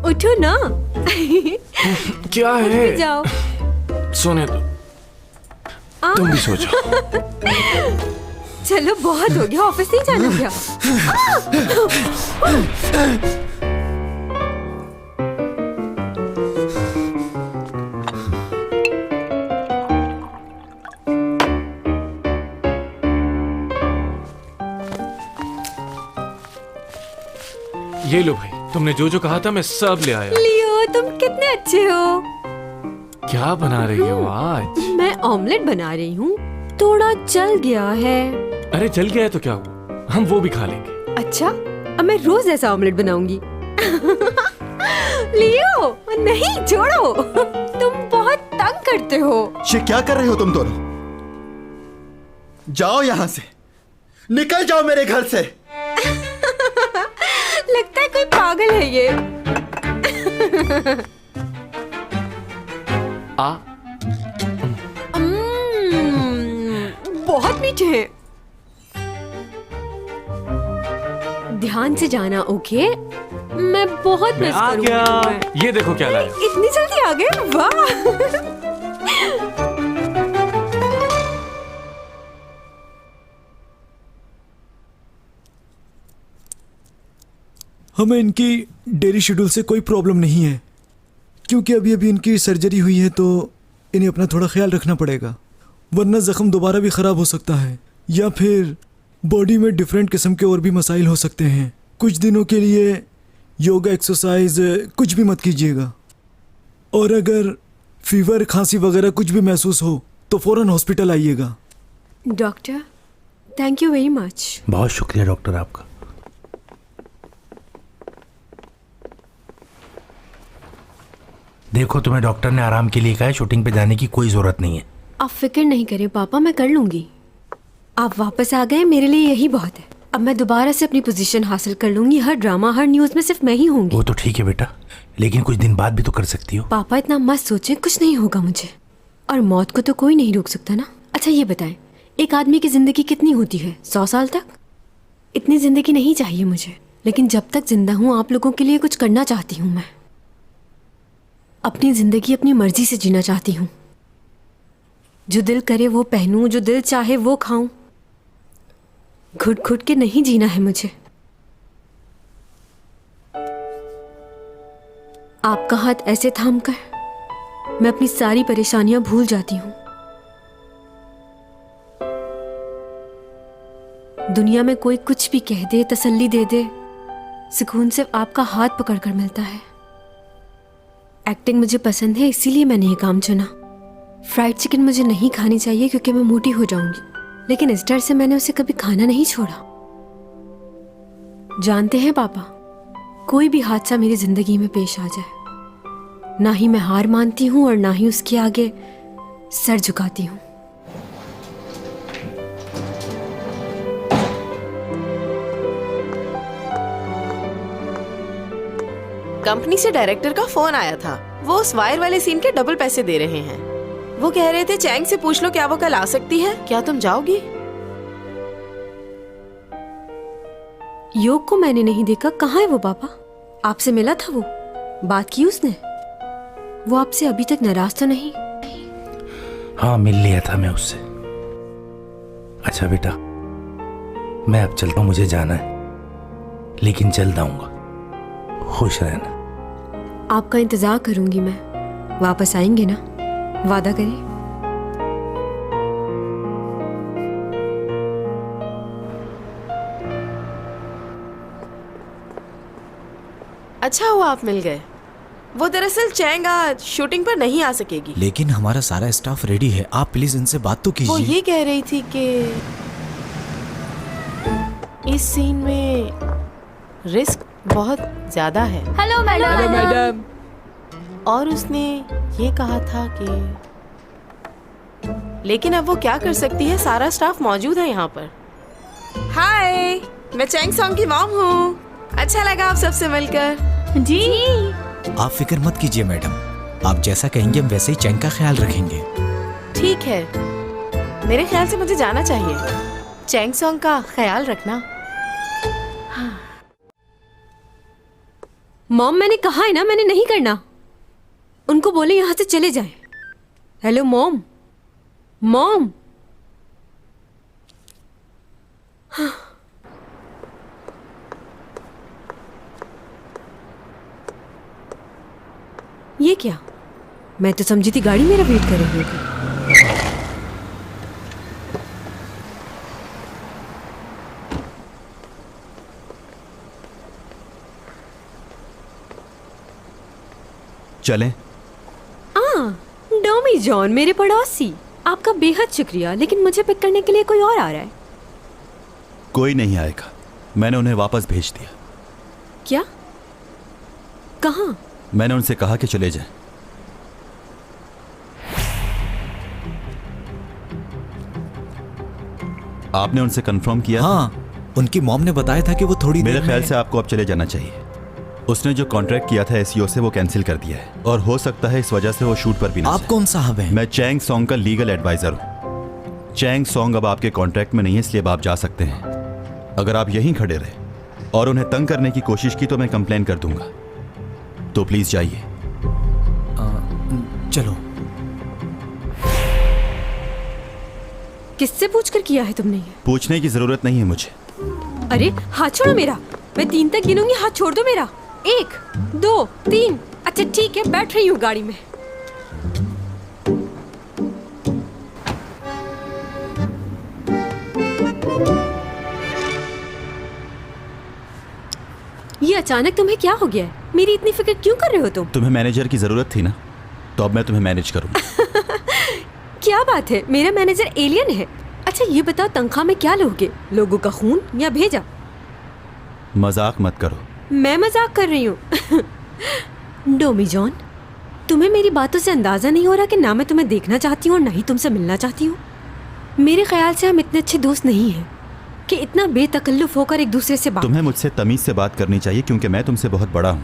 उठो ना। क्या उठ है? भी जाओ। सोने दो, तुम भी सो जाओ। चलो बहुत हो गया, ऑफिस नहीं जाना क्या? ये लो भाई, तुमने जो जो कहा था मैं सब ले आया। लियो, तुम कितने अच्छे हो। क्या बना रही हो आज? मैं ऑमलेट बना रही हूँ, थोड़ा जल गया है। अरे जल गया है तो क्या हुआ, हम वो भी खा लेंगे। अच्छा, अब मैं रोज ऐसा ऑमलेट बनाऊंगी। लियो, नहीं छोड़ो, तुम बहुत तंग करते हो। ये क्या कर रहे हो तुम दोनों? जाओ यहां से, निकल जाओ मेरे घर से। लगता है कोई पागल है ये। बहुत मीठे हैं। ध्यान से जाना, ओके? मैं बहुत मिस करूंगी। ये देखो क्या लाया। इतनी जल्दी आ गए, वाह। हमें इनकी डेली शेड्यूल से कोई प्रॉब्लम नहीं है, क्योंकि अभी अभी इनकी सर्जरी हुई है तो इन्हें अपना थोड़ा ख्याल रखना पड़ेगा, वरना ज़ख्म दोबारा भी ख़राब हो सकता है या फिर बॉडी में डिफरेंट किस्म के और भी मसाइल हो सकते हैं। कुछ दिनों के लिए योगा, एक्सरसाइज कुछ भी मत कीजिएगा, और अगर फीवर, खांसी वगैरह कुछ भी महसूस हो तो फ़ौरन हॉस्पिटल आइएगा। Doctor, thank you very much. बहुत शुक्रिया डॉक्टर आपका। देखो, तुम्हें डॉक्टर ने आराम के लिए कहा है, शूटिंग पे जाने की कोई जरूरत नहीं है। आप फिक्र नहीं करें पापा, मैं कर लूंगी। आप वापस आ गए, मेरे लिए यही बहुत है। अब मैं दोबारा से अपनी पोजीशन हासिल कर लूंगी। हर ड्रामा, हर न्यूज़ में सिर्फ मैं ही होंगी। वो तो ठीक है बेटा, लेकिन कुछ दिन बाद भी तो कर सकती हो। पापा इतना मत सोचें, कुछ नहीं होगा मुझे, और मौत को तो कोई नहीं रोक सकता ना। अच्छा ये बताएं, एक आदमी की ज़िंदगी कितनी होती है? 100 साल तक? इतनी ज़िंदगी नहीं चाहिए मुझे, लेकिन जब तक जिंदा हूँ आप लोगों के लिए कुछ करना चाहती हूँ। मैं अपनी ज़िंदगी अपनी मर्जी से जीना चाहती हूँ। जो दिल करे वो पहनूं, जो दिल चाहे वो खाऊं। घुट घुट के नहीं जीना है मुझे। आपका हाथ ऐसे थामकर मैं अपनी सारी परेशानियां भूल जाती हूं। दुनिया में कोई कुछ भी कह दे, तसल्ली दे दे, सुकून सिर्फ आपका हाथ पकड़कर मिलता है। एक्टिंग मुझे पसंद है, इसीलिए मैंने ये काम चुना। फ्राइड चिकन मुझे नहीं खानी चाहिए क्योंकि मैं मोटी हो जाऊंगी, लेकिन इस डर से मैंने उसे कभी खाना नहीं छोड़ा। जानते हैं पापा, कोई भी हादसा मेरी जिंदगी में पेश आ जाए, ना ही मैं हार मानती हूं और ना ही उसके आगे सर झुकाती हूं। कंपनी से डायरेक्टर का फोन आया था। वो उस वायर वाले सीन के डबल पैसे दे रहे हैं। वो कह रहे थे चैंग से पूछ लो क्या वो कल आ सकती है, क्या तुम जाओगी? योग को मैंने नहीं देखा, कहाँ है वो पापा? आपसे मिला था वो? बात की उसने? वो आपसे अभी तक नाराज तो नहीं? हाँ, मिल लिया था मैं उससे। अच्छा बेटा, मैं अब चलता हूँ, मुझे जाना है, लेकिन जल्द आऊंगा। खुश रहना। आपका इंतजार करूंगी मैं। वापस आएंगे ना? वादा करिए। अच्छा हुआ आप मिल गए। वो दरअसल चैंग आज शूटिंग पर नहीं आ सकेगी। लेकिन हमारा सारा स्टाफ रेडी है, आप प्लीज इनसे बात तो वो कीजिए। ये कह रही थी कि इस सीन में रिस्क बहुत ज्यादा है। Hello madam. और उसने ये कहा था कि, लेकिन अब वो क्या कर सकती है, सारा स्टाफ मौजूद है यहाँ पर। हाय, मैं चैंग सॉन्ग की मॉम हूँ। अच्छा लगा आप सबसे मिलकर। जी। आप फिक्र मत कीजिए मैडम, आप जैसा कहेंगे हम वैसे ही चैंग का ख्याल रखेंगे। ठीक है, मेरे ख्याल से मुझे जाना चाहिए। चैंग सॉन्ग का ख्याल रखना। मॉम, मैंने कहा है ना, मैंने नहीं करना। उनको बोले यहाँ से चले जाएं। Hello mom. मॉम। हाँ। ये क्या? मैं तो समझी थी गाड़ी मेरा वेट कर रही होगी। चलें? डोमी जॉन, मेरे पड़ोसी, आपका बेहद शुक्रिया, लेकिन मुझे पिक करने के लिए कोई और आ रहा है। कोई नहीं आएगा, मैंने उन्हें वापस भेज दिया। क्या? कहाँ? मैंने उनसे कहा कि चले जाएं। आपने उनसे कंफर्म किया? हाँ, उनकी मॉम ने बताया था कि वो थोड़ी मेरे देर ख्याल में... से आपको अब चले जाना चाहिए। उसने जो कॉन्ट्रैक्ट किया था एसईओ से वो कैंसिल कर दिया है, और हो सकता है इस वजह से वो शूट पर भी ना आप जाए। कौन साहब हैं? मैं चैंग सॉन्ग का लीगल एडवाइजर हूँ। चैंग सॉन्ग अब आपके कॉन्ट्रैक्ट में नहीं है, इसलिए अब आप जा सकते हैं। अगर आप यहीं खड़े रहे और उन्हें तंग करने की कोशिश की तो मैं कंप्लेन कर दूंगा, तो प्लीज जाइए। चलो। किससे पूछकर किया है तुमने ये? पूछने की जरूरत नहीं है मुझे। अरे हाथ छोड़ो मेरा। मैं 3 तक गिनूंगी, हाथ छोड़ दो मेरा। 1 2 3। अच्छा ठीक है, बैठ रही हूँ गाड़ी में। ये अचानक तुम्हें क्या हो गया है? मेरी इतनी फिक्र क्यों कर रहे हो तुम? तुम्हें मैनेजर की जरूरत थी ना, तो अब मैं तुम्हें मैनेज करूँ। क्या बात है, मेरा मैनेजर एलियन है। अच्छा ये बताओ, तनख्वाह में क्या लोगे? लोगों का खून या भेजा? मजाक मत करो। मैं मजाक कर रही हूँ। डोमी जॉन, तुम्हें मेरी बातों से अंदाजा नहीं हो रहा कि ना मैं तुम्हें देखना चाहती हूँ और ना ही तुमसे मिलना चाहती हूँ। मेरे ख्याल से हम इतने अच्छे दोस्त नहीं हैं कि इतना बेतकल्लुफ होकर एक दूसरे से बात। तुम्हें मुझसे तमीज से बात करनी चाहिए, क्योंकि मैं तुमसे बहुत बड़ा हूँ।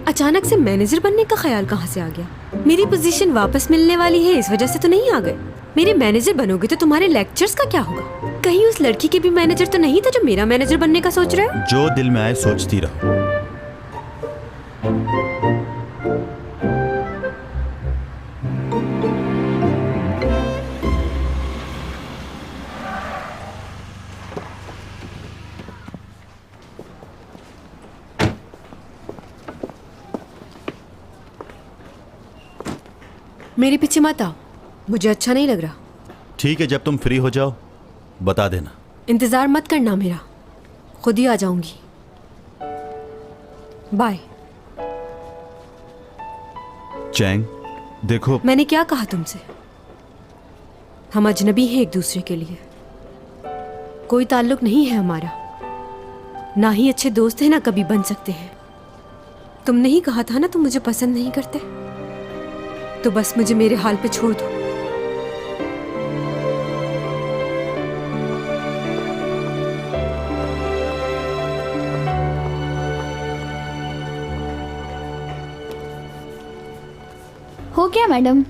अचानक से मैनेजर बनने का ख्याल कहाँ से आ गया? मेरी पोजीशन वापस मिलने वाली है, इस वजह से तो नहीं आ गए। मेरे मैनेजर बनोगे तो तुम्हारे लेक्चर्स का क्या होगा? कहीं उस लड़की के भी मैनेजर तो नहीं था जो मेरा मैनेजर बनने का सोच रहा है? जो दिल में आए सोचती रहो। मेरे पीछे मत आओ, मुझे अच्छा नहीं लग रहा। ठीक है, जब तुम फ्री हो जाओ बता देना। इंतजार मत करना मेरा, खुद ही आ जाऊंगी। बाय। चैंग देखो, मैंने क्या कहा तुमसे? हम अजनबी हैं एक दूसरे के लिए, कोई ताल्लुक नहीं है हमारा, ना ही अच्छे दोस्त हैं ना कभी बन सकते हैं। तुमने ही कहा था ना तुम मुझे पसंद नहीं करते, तो बस मुझे मेरे हाल पे छोड़ दो। हो गया मैडम।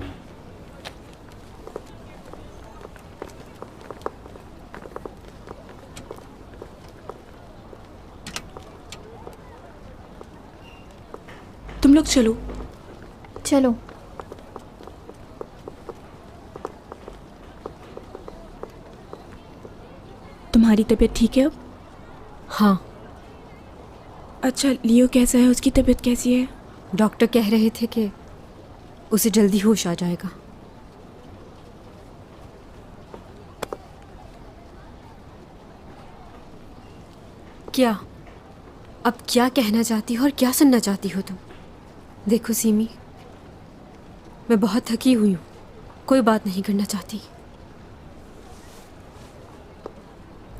तुम लोग चलो। चलो। तुम्हारी तबीयत ठीक है अब? हाँ। अच्छा लियो कैसा है, उसकी तबीयत कैसी है? डॉक्टर कह रहे थे कि उसे जल्दी होश आ जाएगा। क्या अब क्या कहना चाहती हो और क्या सुनना चाहती हो तुम? देखो सीमी, मैं बहुत थकी हुई हूँ, कोई बात नहीं करना चाहती।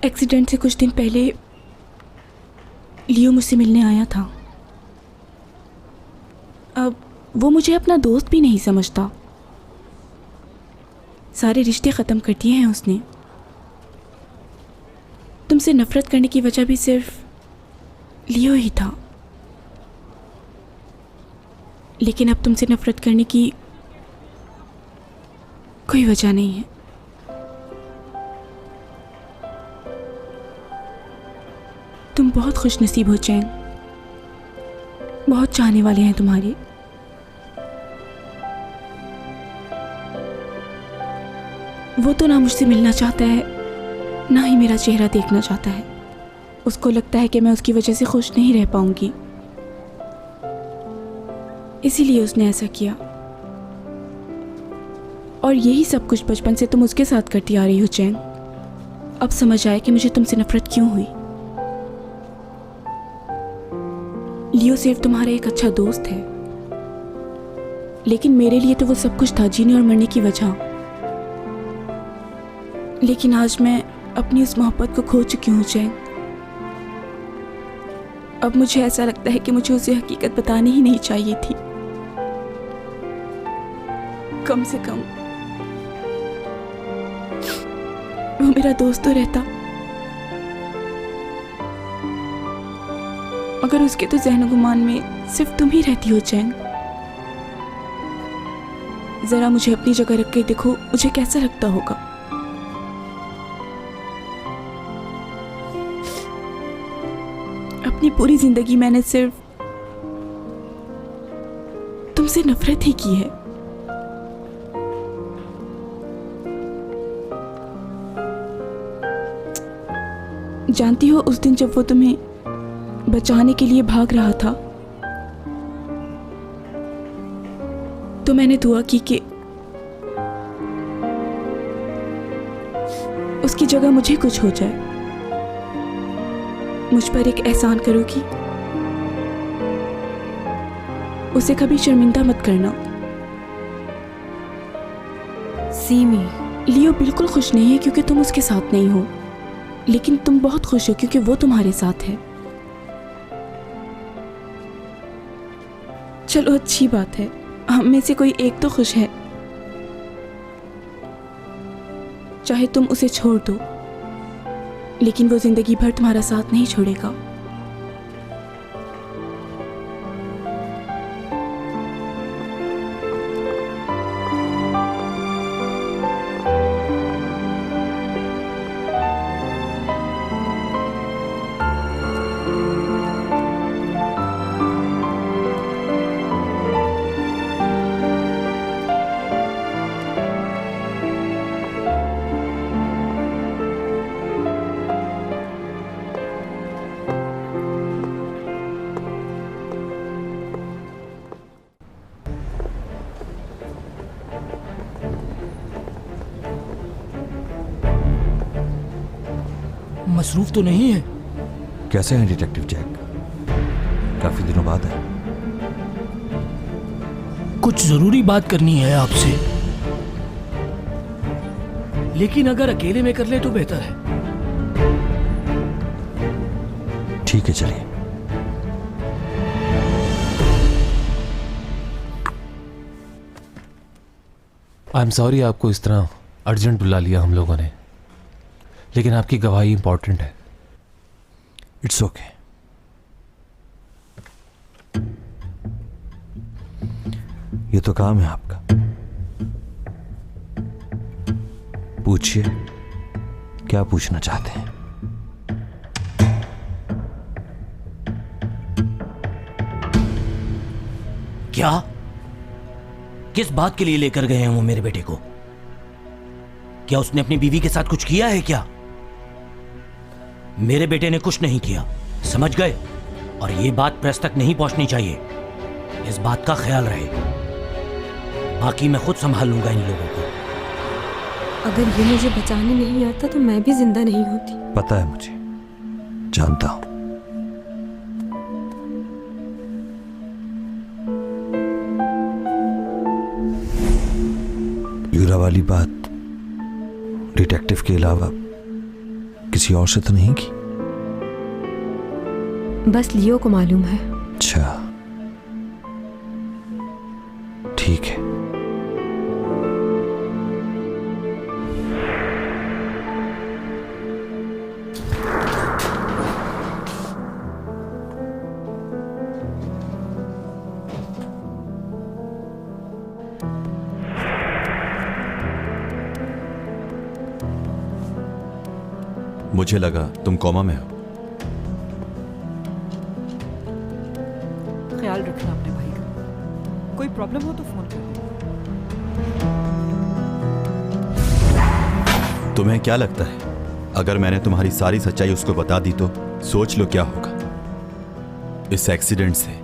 एक्सीडेंट से कुछ दिन पहले लियो मुझसे मिलने आया था। अब वो मुझे अपना दोस्त भी नहीं समझता, सारे रिश्ते ख़त्म कर दिए हैं उसने। तुमसे नफ़रत करने की वजह भी सिर्फ लियो ही था, लेकिन अब तुमसे नफ़रत करने की कोई वजह नहीं है। तुम बहुत खुशनसीब हो चैन, बहुत चाहने वाले हैं तुम्हारे। वो तो ना मुझसे मिलना चाहता है, ना ही मेरा चेहरा देखना चाहता है। उसको लगता है कि मैं उसकी वजह से खुश नहीं रह पाऊंगी, इसीलिए उसने ऐसा किया। और यही सब कुछ बचपन से तुम उसके साथ करती आ रही हो चैन। अब समझ आए कि मुझे तुमसे नफरत क्यों हुई। लियो सिर्फ तुम्हारा एक अच्छा दोस्त है, लेकिन मेरे लिए तो वो सब कुछ था, जीने और मरने की वजह। लेकिन आज मैं अपनी उस मोहब्बत को खो चुकी हूँ चैन। अब मुझे ऐसा लगता है कि मुझे उसे हकीकत बतानी ही नहीं चाहिए थी। कम से कम वो मेरा दोस्त तो रहता, मगर उसके तो ज़हन गुमान में सिर्फ तुम ही रहती हो चैन। जरा मुझे अपनी जगह रख के देखो, मुझे कैसा लगता होगा। अपनी पूरी जिंदगी मैंने सिर्फ तुमसे नफरत ही की है। जानती हो उस दिन जब वो तुम्हें बचाने के लिए भाग रहा था तो मैंने दुआ की कि उसकी जगह मुझे कुछ हो जाए। मुझ पर एक एहसान करो कि उसे कभी शर्मिंदा मत करना। सीमी, लियो बिल्कुल खुश नहीं है क्योंकि तुम उसके साथ नहीं हो, लेकिन तुम बहुत खुश हो क्योंकि वो तुम्हारे साथ है। चलो अच्छी बात है, हम में से कोई एक तो खुश है। चाहे तुम उसे छोड़ दो, लेकिन वो जिंदगी भर तुम्हारा साथ नहीं छोड़ेगा। मसरूफ तो नहीं है? कैसे हैं डिटेक्टिव जैक? काफी दिनों बाद है। कुछ जरूरी बात करनी है आपसे, लेकिन अगर अकेले में कर ले तो बेहतर है। ठीक है, चलिए। आई एम सॉरी आपको इस तरह अर्जेंट बुला लिया हम लोगों ने, लेकिन आपकी गवाही इंपॉर्टेंट है। It's okay. ये तो काम है आपका। पूछिए, क्या पूछना चाहते हैं? क्या? किस बात के लिए लेकर गए हैं वो मेरे बेटे को? क्या उसने अपनी बीवी के साथ कुछ किया है क्या? मेरे बेटे ने कुछ नहीं किया, समझ गए? और ये बात प्रेस तक नहीं पहुंचनी चाहिए, इस बात का ख्याल रहे। बाकी मैं खुद संभाल लूंगा इन लोगों को। अगर ये मुझे बचाने नहीं आता तो मैं भी जिंदा नहीं होती। पता है मुझे, जानता हूं। यूरा वाली बात डिटेक्टिव के अलावा किसी और से तो नहीं की? बस लियो को मालूम है। अच्छा, ठीक है। मुझे लगा तुम कोमा में हो। ख्याल रखना अपने भाई का। कोई प्रॉब्लम हो तो फोन कर। तुम्हें क्या लगता है अगर मैंने तुम्हारी सारी सच्चाई उसको बता दी तो? सोच लो क्या होगा। इस एक्सीडेंट से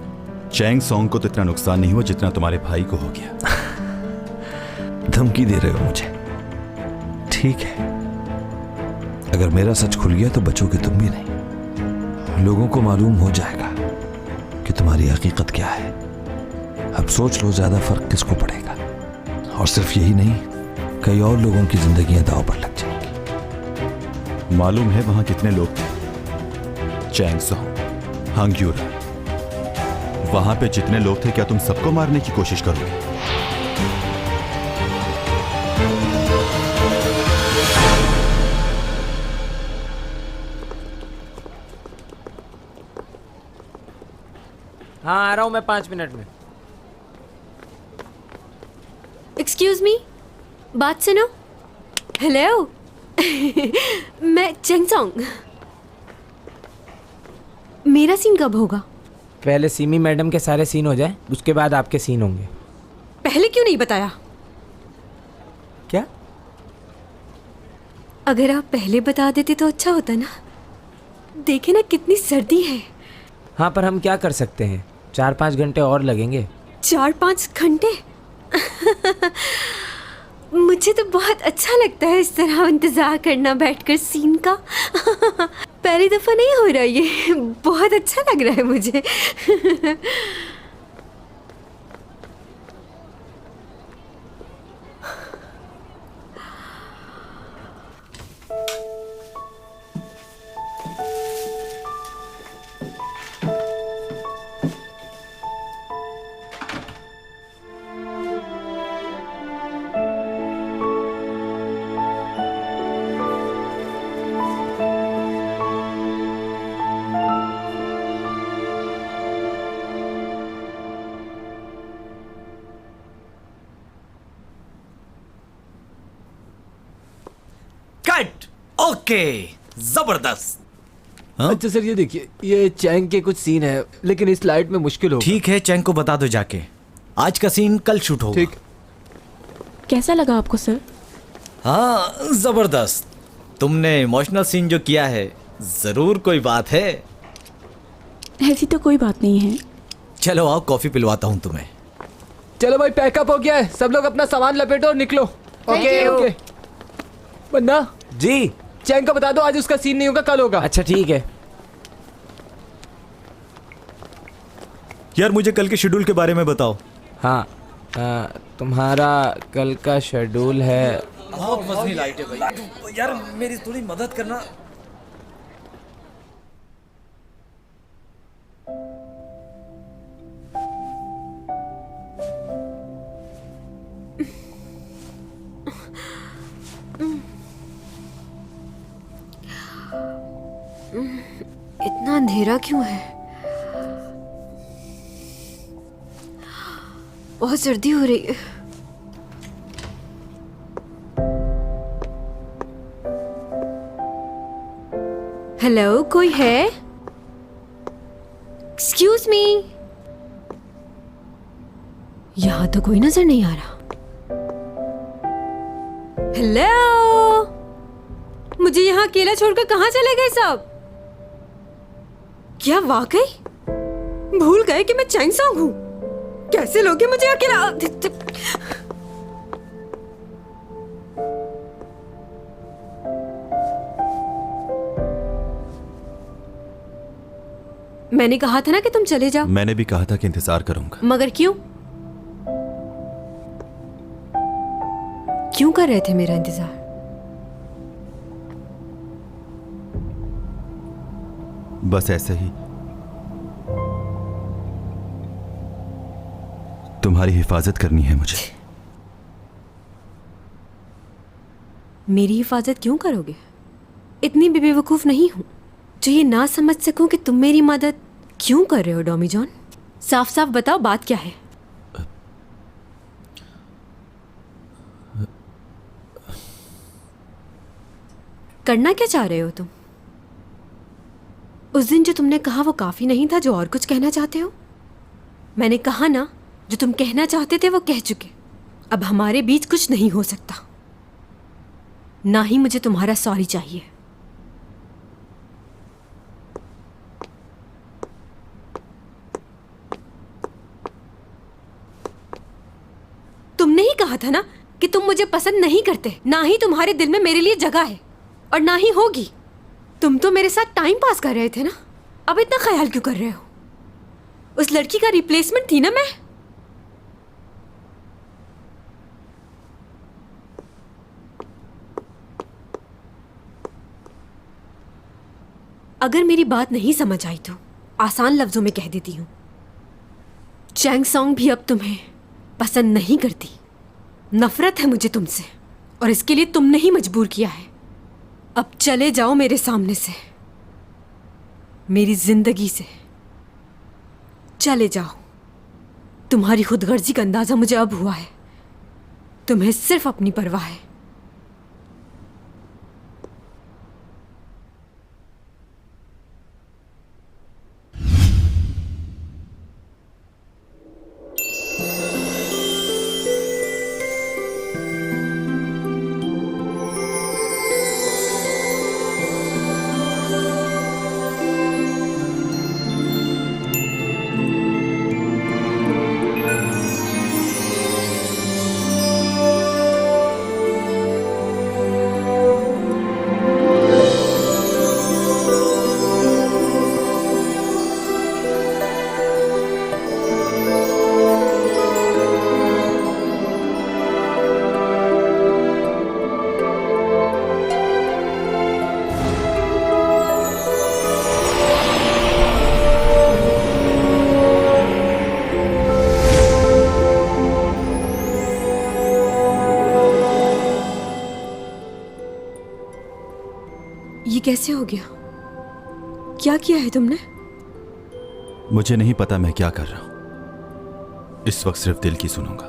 चैंग सॉन्ग को तो इतना नुकसान नहीं हुआ जितना तुम्हारे भाई को हो गया। धमकी दे रहे हो मुझे? ठीक है, अगर मेरा सच खुल गया तो बचोगे तुम भी नहीं। लोगों को मालूम हो जाएगा कि तुम्हारी हकीकत क्या है। अब सोच लो ज्यादा फर्क किसको पड़ेगा। और सिर्फ यही नहीं, कई और लोगों की जिंदगियां दांव पर लग जाएंगी। मालूम है वहां कितने लोग थे? चैंग सॉन्ग, हांग यूरा, वहां पे जितने लोग थे क्या तुम सबको मारने की कोशिश करोगे? हाँ आ रहा हूँ मैं 5 मिनट में। एक्सक्यूज मी, बात सुनो। हेलो मैं चेंग सॉन्ग। मेरा सीन कब होगा? पहले सीमी मैडम के सारे सीन हो जाए, उसके बाद आपके सीन होंगे। पहले क्यों नहीं बताया? क्या? अगर आप पहले बता देते तो अच्छा होता ना। देखे ना कितनी सर्दी है। हाँ, पर हम क्या कर सकते हैं, 4-5 घंटे और लगेंगे। 4-5 घंटे? मुझे तो बहुत अच्छा लगता है इस तरह इंतजार करना बैठकर सीन का। पहली दफा नहीं हो रहा ये, बहुत अच्छा लग रहा है मुझे। कट। ओके, जबरदस्त। अच्छा सर, ये देखिए, ये चैंग के कुछ सीन है, लेकिन इस लाइट में मुश्किल होगा। ठीक है, चैंग को बता दो जाके, आज का सीन कल शूट होगा। ठीक। कैसा लगा आपको सर? हाँ, जबरदस्त। तुमने इमोशनल सीन जो किया है, जरूर कोई बात है। ऐसी तो कोई बात नहीं है। चलो आओ, कॉफी पिलवाता हूँ तुम्हें। चलो भाई, पैकअप हो गया है, सब लोग अपना सामान लपेटो और निकलो। Okay okay. Banna ji, Chang को बता दो आज उसका सीन नहीं होगा, कल होगा। अच्छा ठीक है। यार मुझे कल के शेड्यूल के बारे में बताओ। हाँ, तुम्हारा कल का शेड्यूल है। बहुत मजनी लाइट है भाई, यार मेरी थोड़ी मदद करना। इतना अंधेरा क्यों है? बहुत सर्दी हो रही है। हेलो, कोई है? Excuse me. यहां तो कोई नजर नहीं आ रहा। हेलो, मुझे यहाँ अकेला छोड़कर कहाँ चले गए सब? क्या वाकई भूल गए कि मैं चैंग सॉन्ग हूँ? कैसे लोग हैं मुझे अकेला? मैंने कहा था ना कि तुम चले जाओ। मैंने भी कहा था कि इंतजार करूंगा। मगर क्यों? क्यों कर रहे थे मेरा इंतजार? बस ऐसे ही, तुम्हारी हिफाजत करनी है मुझे। मेरी हिफाजत क्यों करोगे? इतनी भी बेवकूफ नहीं हूं जो ये ना समझ सकूं कि तुम मेरी मदद क्यों कर रहे हो। डॉमी जॉन, साफ साफ बताओ बात क्या है? करना क्या चाह रहे हो तुम? उस दिन जो तुमने कहा वो काफी नहीं था जो और कुछ कहना चाहते हो? मैंने कहा ना, जो तुम कहना चाहते थे वो कह चुके। अब हमारे बीच कुछ नहीं हो सकता। ना ही मुझे तुम्हारा सॉरी चाहिए। तुमने ही कहा था ना कि तुम मुझे पसंद नहीं करते, ना ही तुम्हारे दिल में मेरे लिए जगह है और ना ही होगी। तुम तो मेरे साथ टाइम पास कर रहे थे ना, अब इतना ख्याल क्यों कर रहे हो? उस लड़की का रिप्लेसमेंट थी ना मैं। अगर मेरी बात नहीं समझ आई तो आसान लफ्जों में कह देती हूँ, चैंग सॉन्ग भी अब तुम्हें पसंद नहीं करती। नफरत है मुझे तुमसे और इसके लिए तुमने ही मजबूर किया है। अब चले जाओ मेरे सामने से, मेरी जिंदगी से चले जाओ। तुम्हारी खुदगर्जी का अंदाजा मुझे अब हुआ है। तुम्हें सिर्फ अपनी परवाह है। कैसे हो गया? क्या किया है तुमने? मुझे नहीं पता मैं क्या कर रहा हूं। इस वक्त सिर्फ दिल की सुनूंगा।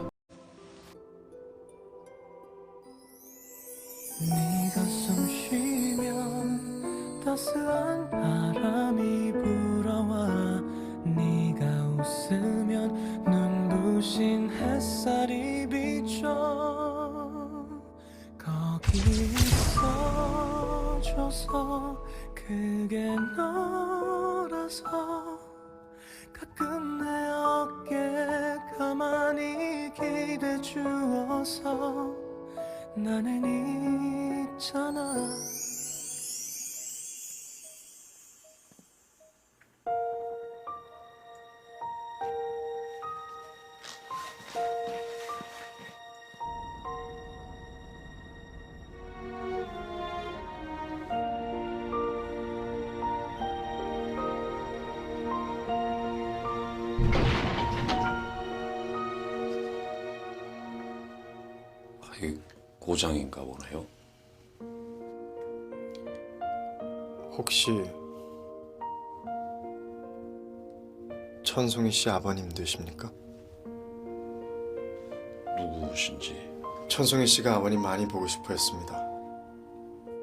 네가 숨 쉬면 따스한 바람이 불어와 네가 웃으면 눈부신 햇살이 비춰 거기 있어줘서 그게 너라서 가끔 내 어깨에 가만히 기대 주어서 나는 있잖아. 이게 고장인가 보네요. 혹시 천송이 씨 아버님 되십니까? 누구신지. 천송이 씨가 아버님 많이 보고 싶어 했습니다.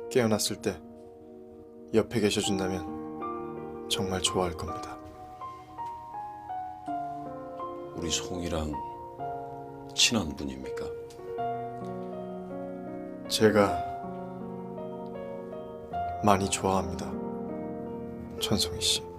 깨어났을 때 옆에 계셔준다면 정말 좋아할 겁니다. 우리 송이랑 친한 분입니까? 제가 많이 좋아합니다. 천송이 씨.